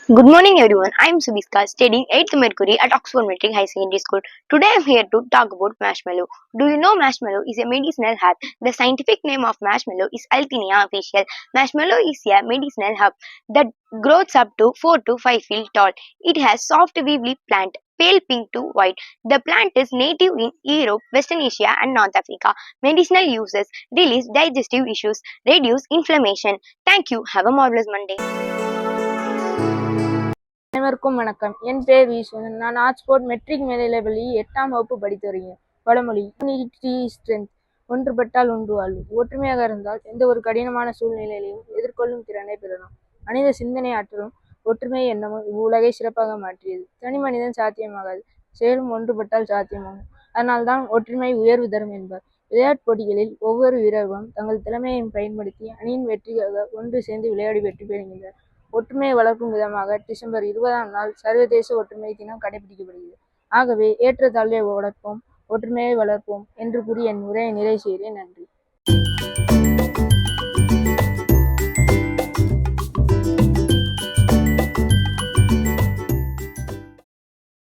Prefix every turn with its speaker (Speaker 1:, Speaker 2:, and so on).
Speaker 1: Good morning, everyone. I'm Subiska, studying 8th Mercury at Oxford Metric High Secondary School. Today, I'm here to talk about marshmallow. Do you know marshmallow is a medicinal herb? The scientific name of marshmallow is Alpinia official. Marshmallow is a medicinal herb that grows up to 4 to 5 feet tall. It has soft, weevily plant, pale pink to white. The plant is native in Europe, Western Asia, and North Africa. Medicinal uses release digestive issues, reduce inflammation. Thank you. Have a marvelous Monday.
Speaker 2: அனைவருக்கும் வணக்கம். என் பேர் விஸ்வநாதன். நான் Oxford matric மேல்நிலைப்பள்ளி 8ஆம் வகுப்பு படித்து வருகிறேன். பழமொழி யூனிட்டி ஸ்ட்ரென்த், ஒன்றுபட்டால் ஒன்று வாழ்வு. ஒற்றுமையாக இருந்தால் எந்த ஒரு கடினமான சூழ்நிலையிலையும் எதிர்கொள்ளும் திறனை பெறலாம். மனித சிந்தனை ஆற்றலும் ஒற்றுமை எண்ணமும் இவ்வுலகை சிறப்பாக மாற்றியது. தனி மனிதன் சாத்தியமாகாது, செயலும் ஒன்றுபட்டால் சாத்தியமாகும். அதனால்தான் ஒற்றுமை உயர்வு தரும் என்பார். விளையாட்டுப் போட்டிகளில் ஒவ்வொரு வீரர்களும் தங்கள் திறமையை பயன்படுத்தி அணியின் வெற்றிக்காக ஒன்று சேர்ந்து விளையாடி வெற்றி பெறுகின்றனர். ஒற்றுமையை வளர்க்கும் விதமாக டிசம்பர் 20ஆம் நாள் சர்வதேச ஒற்றுமை தினம் கடைபிடிக்கப்படுகிறது. ஆகவே ஏற்றத்தாழ்வை உடைப்போம், ஒற்றுமையை வளர்ப்போம் என்று கூறி என் உரையை நிறைவு செய்கிறேன். நன்றி.